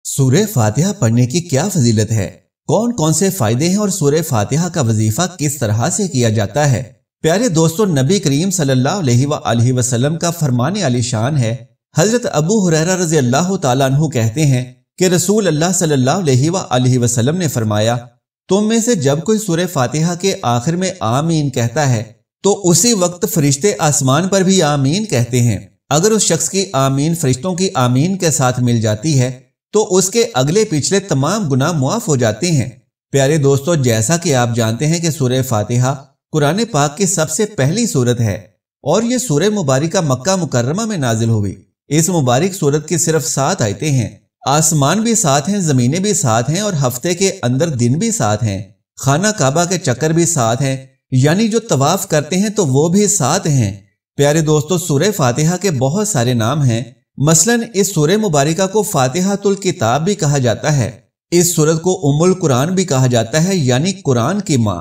सूरह फातिहा पढ़ने की क्या फजीलत है, कौन कौन से फायदे हैं और सूरह फातिहा का वजीफा किस तरह से किया जाता है। प्यारे दोस्तों, नबी करीम सल्लल्लाहु अलैहि वसल्लम का फरमान आलीशान है। हजरत अबू हुरैरा रज़ी अल्लाह तआला अन्हु कहते हैं कि रसूल अल्लाह सल्लल्लाहु अलैहि वसल्लम ने फरमाया, तुम में से जब कोई सूरह फातिहा के आखिर में आमीन कहता है तो उसी वक्त फरिश्ते आसमान पर भी आमीन कहते हैं। अगर उस शख्स की आमीन फरिश्तों की आमीन के साथ मिल जाती है तो उसके अगले पिछले तमाम गुनाह मुआफ हो जाते हैं। प्यारे दोस्तों, जैसा कि आप जानते हैं कि सूरह फातिहा कुरान पाक की सबसे पहली सूरत है और ये सूरह मुबारका मक्का मुकर्रमा में नाजिल हुई। इस मुबारक सूरत की सिर्फ 7 आयतें हैं। आसमान भी 7 हैं, जमीनें भी 7 हैं और हफ्ते के अंदर दिन भी 7 हैं। खाना काबा के चक्कर भी 7 हैं, यानी जो तवाफ करते हैं तो वो भी 7 हैं। प्यारे दोस्तों, सूरह फातिहा के बहुत सारे नाम हैं। मसलन इस सूरह मुबारका को फातिहातुल किताब भी कहा जाता है। इस सूरत को उम्मुल कुरान भी कहा जाता है, यानी कुरान की माँ।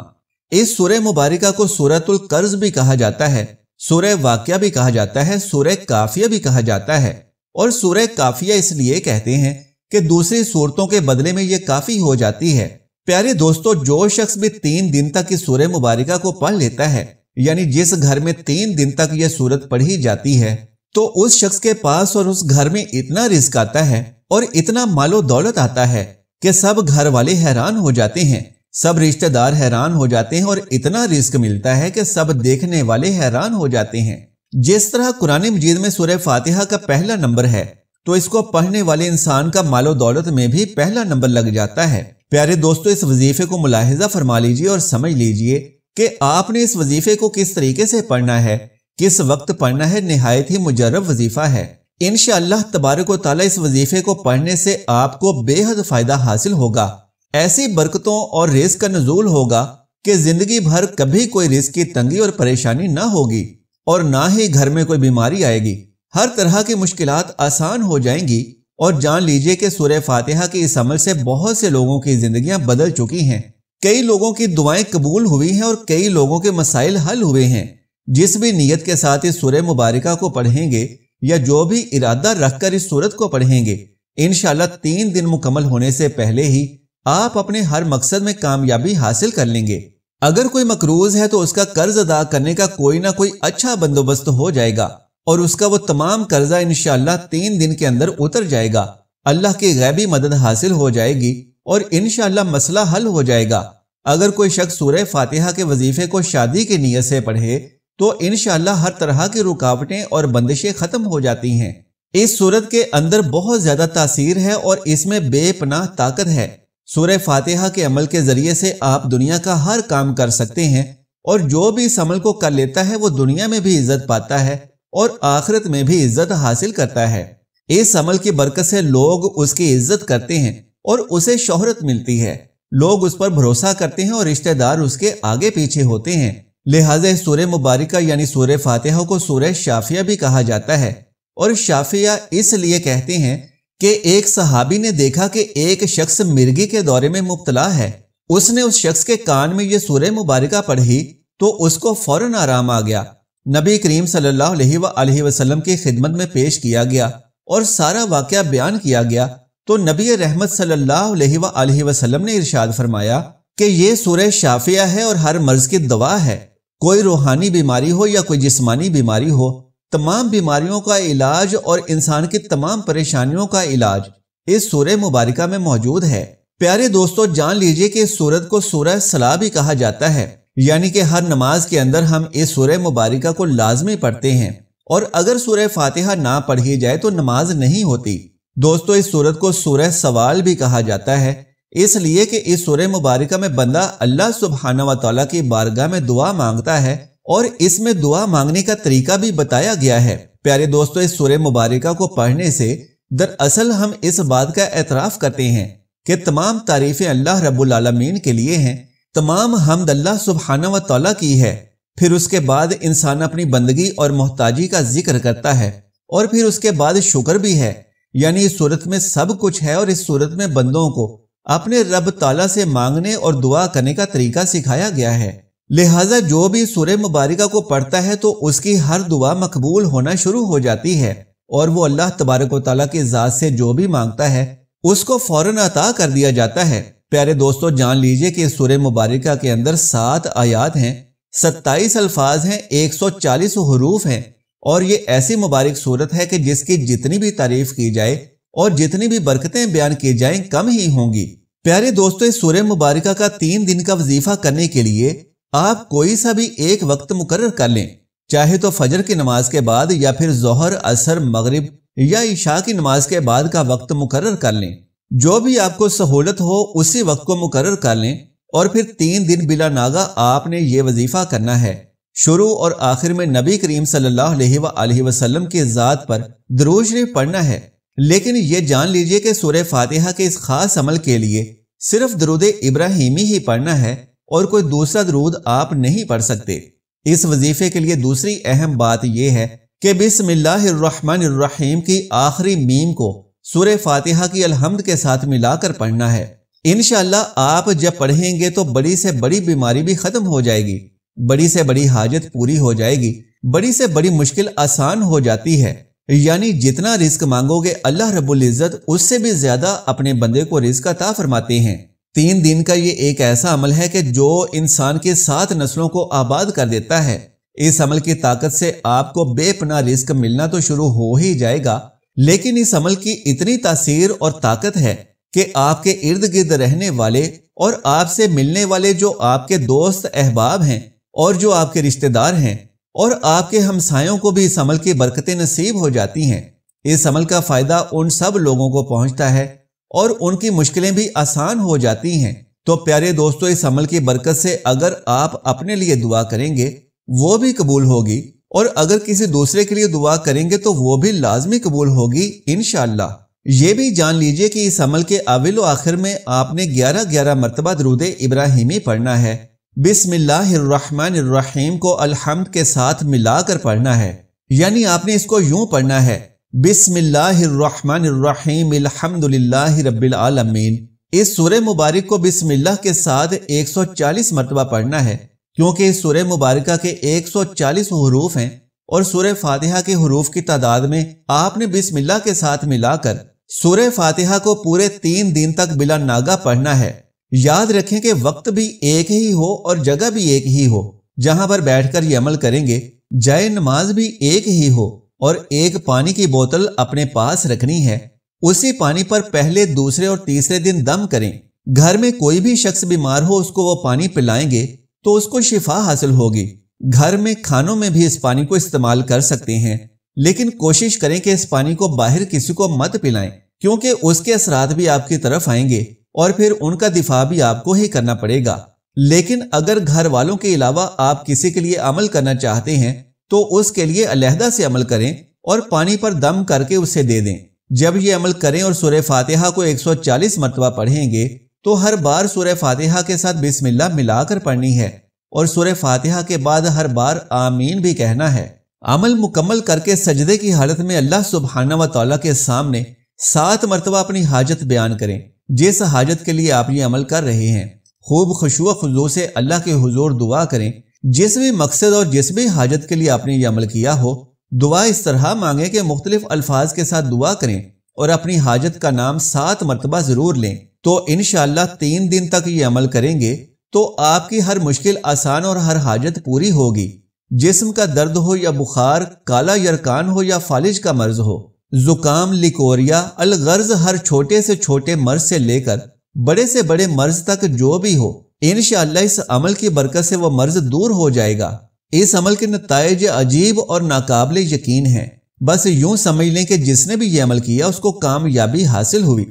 इस सूरह मुबारका को सूरतुल कर्ज भी कहा जाता है, सूरह वाक़िया भी कहा जाता है, सूरह काफिया भी कहा जाता है। और सूरह काफिया इसलिए कहते हैं कि दूसरी सूरतों के बदले में ये काफी हो जाती है। प्यारे दोस्तों, जो शख्स भी 3 दिन तक इस सूरह मुबारका को पढ़ लेता है, यानी जिस घर में 3 दिन तक यह सूरत पढ़ी जाती है, तो उस शख्स के पास और उस घर में इतना रिस्क आता है और इतना मालो दौलत आता है कि सब घर वाले हैरान हो जाते हैं, सब रिश्तेदार हैरान हो जाते हैं और इतना रिस्क मिलता है कि सब देखने वाले हैरान हो जाते हैं। जिस तरह कुरान मजीद में सूरह फातिहा का पहला नंबर है, तो इसको पढ़ने वाले इंसान का मालो दौलत में भी पहला नंबर लग जाता है। प्यारे दोस्तों, इस वजीफे को मुलाहिजा फरमा लीजिए और समझ लीजिए कि आपने इस वजीफे को किस तरीके से पढ़ना है, किस वक्त पढ़ना है। निहायत ही मुजर्रब वजीफा है। इंशाअल्लाह तबारक व तआला इस वजीफे को पढ़ने से आपको बेहद फायदा हासिल होगा। ऐसी बरकतों और रिज़्क का नुज़ूल होगा कि जिंदगी भर कभी कोई रिज़्क की तंगी और परेशानी ना होगी और ना ही घर में कोई बीमारी आएगी। हर तरह की मुश्किलात आसान हो जाएंगी। और जान लीजिए कि सूरह फातिहा के इस अमल से बहुत से लोगों की जिंदगियां बदल चुकी हैं। कई लोगों की दुआएं कबूल हुई हैं और कई लोगों के मसाइल हल हुए हैं। जिस भी नीयत के साथ इस सूरह मुबारका को पढ़ेंगे या जो भी इरादा रखकर इस सूरत को पढ़ेंगे, इंशाअल्लाह 3 दिन मुकम्मल होने से पहले ही आप अपने हर मकसद में कामयाबी हासिल कर लेंगे। अगर कोई मकरूज है तो उसका कर्ज अदा करने का कोई ना कोई अच्छा बंदोबस्त हो जाएगा और उसका वो तमाम कर्जा इंशाअल्लाह 3 दिन के अंदर उतर जाएगा। अल्लाह की गैबी मदद हासिल हो जाएगी और इंशाअल्लाह मसला हल हो जाएगा। अगर कोई शख्स सूरह फातिहा के वजीफे को शादी की नीयत से पढ़े तो इंशाअल्लाह हर तरह की रुकावटें और बंदिशें खत्म हो जाती हैं। इस सूरत के अंदर बहुत ज्यादा तासीर है और इसमें बेपनाह ताकत है। सूरह फातिहा के अमल के जरिए से आप दुनिया का हर काम कर सकते हैं और जो भी इस अमल को कर लेता है वो दुनिया में भी इज्जत पाता है और आखिरत में भी इज्जत हासिल करता है। इस अमल की बरकत से लोग उसकी इज्जत करते हैं और उसे शोहरत मिलती है। लोग उस पर भरोसा करते हैं और रिश्तेदार उसके आगे पीछे होते हैं। लिहाजा सूरह मुबारका यानी सूरह फातिहा को सूरह शाफिया भी कहा जाता है। और शाफिया इसलिए कहते हैं कि एक सहाबी ने देखा कि एक शख्स मिर्गी के दौरे में मुब्तला है। उसने उस शख्स के कान में ये सूरह मुबारका पढ़ी तो उसको फौरन आराम आ गया। नबी करीम सल्लल्लाहु अलैहि वसल्लम की खिदमत में पेश किया गया और सारा वाकया बयान किया गया तो नबी रहमत सल्लल्लाहु अलैहि वसल्लम ने इरशाद फरमाया कि ये सूरह शाफिया है और हर मर्ज की दवा है। कोई रूहानी बीमारी हो या कोई जिस्मानी बीमारी हो, तमाम बीमारियों का इलाज और इंसान की तमाम परेशानियों का इलाज इस सूरह मुबारका में मौजूद है। प्यारे दोस्तों, जान लीजिए कि इस सूरत को सूरह सलाह भी कहा जाता है, यानी कि हर नमाज के अंदर हम इस सूरह मुबारका को लाजमी पढ़ते हैं और अगर सूरह फातिहा ना पढ़ी जाए तो नमाज नहीं होती। दोस्तों, इस सूरत को सूरह सवाल भी कहा जाता है, इसलिए कि इस सूरह मुबारका में बंदा अल्लाह सुब्हानहू व तआला की बारगाह में दुआ मांगता है और इसमें दुआ मांगने का तरीका भी बताया गया है। प्यारे दोस्तों, इस सूरह मुबारका को पढ़ने से दरअसल हम इस बात का एतराफ करते हैं कि तमाम तारीफें अल्लाह रब्बुल आलमीन के लिए हैं, तमाम हमद अल्लाह सुब्हानहू व तआला की है। फिर उसके बाद इंसान अपनी बंदगी और मोहताजी का जिक्र करता है और फिर उसके बाद शुक्र भी है। यानी इस सूरत में सब कुछ है और इस सूरत में बंदों को अपने रब ताला से मांगने और दुआ करने का तरीका सिखाया गया है। लिहाजा जो भी सूरह मुबारका को पढ़ता है तो उसकी हर दुआ मकबूल होना शुरू हो जाती है और वो अल्लाह तबारक व तआला की ज़ात से जो भी मांगता है اس کو فوراً عطا کر دیا جاتا ہے۔ پیارے دوستو، جان لیجئے کہ سورہ مبارکہ کے اندر 7 آیات ہیں، 27 الفاظ ہیں، 140 حروف ہیں، اور یہ ایسی مبارک صورت ہے کہ جس کی جتنی بھی تعریف کی جائے اور جتنی بھی برکتیں بیان کی جائیں کم ہی ہوں گی۔ پیارے دوستو، اس سورہ مبارکہ کا 3 دن کا وظیفہ کرنے کے لیے آپ کوئی سا بھی ایک وقت مقرر کر لیں، چاہے تو فجر کی نماز کے بعد یا پھر ظہر، عصر، مغرب یا عشاء کی نماز کے بعد کا وقت مقرر کر لیں۔ جو بھی آپ کو سہولت ہو اسی وقت کو مقرر کر لیں، اور پھر 3 دن بلا ناغہ آپ نے یہ وظیفہ کرنا ہے۔ شروع اور آخر میں نبی کریم صلی اللہ علیہ وآلہ وسلم کی ذات پر درود شریف پڑھنا ہے، لیکن یہ جان لیجئے کہ سورہ فاتحہ کے اس خاص عمل کے لیے صرف درود ابراہیمی ہی پڑھنا ہے اور کوئی دوسرا درود آپ نہیں پڑھ سکتے۔ اس وظیفے کے لیے دوسری اہم بات یہ ہے کہ بسم اللہ الرحمن الرحیم کی آخری میم کو سورہ فاتحہ کی الحمد کے ساتھ ملا کر پڑھنا ہے۔ انشاءاللہ آپ جب پڑھیں گے تو بڑی سے بڑی بیماری بھی ختم ہو جائے گی، بڑی سے بڑی حاجت پوری ہو جائے گی، بڑی سے بڑی مشکل آسان ہو جاتی ہے۔ یعنی جتنا رزق مانگو گے اللہ رب العزت اس سے بھی زیادہ اپنے بندے کو رزق عطا فرماتے ہیں۔ 3 دن کا یہ ایک ایسا عمل ہے کہ جو انسان کے 7 نسلوں کو آباد کر دیتا ہے۔ اس عمل کی طاقت سے آپ کو بے پناہ رزق ملنا تو شروع ہو ہی جائے گا، لیکن اس عمل کی اتنی تاثیر اور طاقت ہے کہ آپ کے ارد گرد رہنے والے اور آپ سے ملنے والے جو آپ کے دوست احباب ہیں اور جو آپ کے رشتہ دار ہیں اور آپ کے ہمسایوں کو بھی اس عمل کی برکتیں نصیب ہو جاتی ہیں۔ اس عمل کا فائدہ ان سب لوگوں کو پہنچتا ہے اور ان کی مشکلیں بھی آسان ہو جاتی ہیں۔ تو پیارے دوستو، اس عمل کی برکت سے اگر آپ اپنے لیے دعا کریں گے وہ بھی قبول ہوگی، اور اگر کسی دوسرے کے لیے دعا کریں گے تو وہ بھی لازمی قبول ہوگی انشاءاللہ۔ یہ بھی جان لیجئے کہ اس عمل کے اول و آخر میں آپ نے 11 مرتبہ درود ابراہیمی پڑھنا ہے۔ بسم اللہ الرحمن الرحیم کو الحمد کے ساتھ ملا کر پڑھنا ہے، یعنی آپ نے اس کو یوں پڑھنا ہے، بسم اللہ الرحمن الرحیم الحمدللہ رب العالمین۔ اس سورہ مبارک کو بسم اللہ کے ساتھ 140 مرتبہ پڑھنا ہے، کیونکہ اس سورہ مبارکہ کے 140 حروف ہیں، اور سورہ فاتحہ کے حروف کی تعداد میں آپ نے بسم اللہ کے ساتھ ملا کر سورہ فاتحہ کو پورے 3 دن تک بلا ناغہ پڑھنا ہے۔ یاد رکھیں کہ وقت بھی ایک ہی ہو اور جگہ بھی ایک ہی ہو، جہاں پر بیٹھ کر یہ عمل کریں گے جائے نماز بھی ایک ہی ہو، اور ایک پانی کی بوتل اپنے پاس رکھنی ہے۔ اسی پانی پر پہلے، دوسرے اور تیسرے دن دم کریں۔ گھر میں کوئی بھی شخص بیمار ہو اس کو وہ پانی پلائیں گے تو اس کو شفا حاصل ہوگی۔ گھر میں کھانوں میں بھی اس پانی کو استعمال کر سکتے ہیں، لیکن کوشش کریں کہ اس پانی کو باہر کسی کو مت پلائیں، کیونکہ اس کے اثرات بھی آپ کی طرف آئیں گے اور پھر ان کا دفاع بھی آپ کو ہی کرنا پڑے گا۔ لیکن اگر گھر والوں کے علاوہ آپ کسی کے لیے عمل کرنا چاہتے ہیں تو اس کے لیے علیحدہ سے عمل کریں اور پانی پر دم کر کے اسے دے دیں۔ جب یہ عمل کریں اور سورہ فاتحہ کو 140 مرتبہ پڑھیں گے تو ہر بار سورہ فاتحہ کے ساتھ بسم اللہ ملا کر پڑھنی ہے، اور سورہ فاتحہ کے بعد ہر بار آمین بھی کہنا ہے۔ عمل مکمل کر کے سجدے کی حالت میں اللہ سبحانہ و تعالیٰ کے سامنے 7 مرتبہ اپنی حاجت بیان کریں، جس حاجت کے لیے آپ یہ عمل کر رہے ہیں۔ خوب خشوع و خضوع سے اللہ کے حضور دعا کریں۔ جس بھی مقصد اور جس بھی حاجت کے لیے آپ نے یہ عمل کیا ہو، دعا اس طرح مانگیں کہ مختلف الفاظ کے ساتھ دعا کریں اور اپنی حاجت کا نام 7 مرتبہ ضرور لیں۔ تو انشاءاللہ 3 دن تک یہ عمل کریں گے تو آپ کی ہر مشکل آسان اور ہر حاجت پوری ہوگی۔ جسم کا درد ہو یا بخار، کالا یرکان ہو یا فالج کا مرض ہو، زکام، لیکوریا، الغرض، ہر چھوٹے سے چھوٹے مرض سے لے کر بڑے سے بڑے مرض تک جو بھی ہو، انشاءاللہ اس عمل کی برکت سے وہ مرض دور ہو جائے گا۔ اس عمل کے نتائج عجیب اور ناقابل یقین ہیں۔ بس یوں سمجھ لیں کہ جس نے بھی یہ عمل کیا اس کو کامیابی حاصل ہوئی۔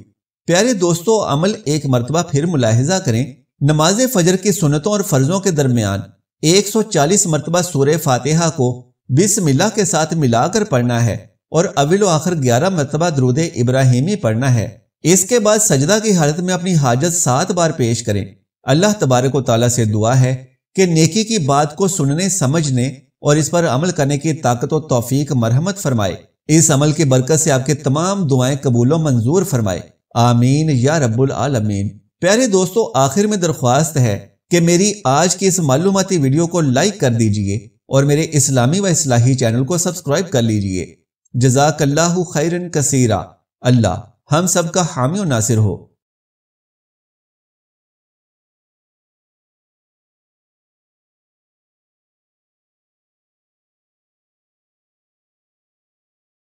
پیارے دوستو، عمل ایک مرتبہ پھر ملاحظہ کریں۔ نماز فجر کی سنتوں اور فرضوں کے درمیان 140 مرتبہ سورہ فاتحہ کو بسم اللہ کے ساتھ ملا کر پڑھنا ہے، اور اول و آخر 11 مرتبہ درود ابراہیمی پڑھنا ہے۔ اس کے بعد سجدہ کی حالت میں اپنی حاجت 7 بار پیش کریں۔ اللہ تبارک و تعالیٰ سے دعا ہے کہ نیکی کی بات کو سننے، سمجھنے اور اس پر عمل کرنے کی طاقت و توفیق مرحمت فرمائے۔ اس عمل کی برکت سے آپ کے تمام دعائیں قبول و منظور فرمائے، آمین یا رب العالمین۔ پیارے دوستو، آخر میں درخواست ہے کہ میری آج کی اس معلوماتی ویڈیو کو لائک کر دیجئے اور میرے اسلامی و اصلاحی چینل کو سبسکرائب کر لیجئے۔ جزاک اللہ خیرن کثیرا۔ اللہ ہم سب کا حامی و ناصر ہو۔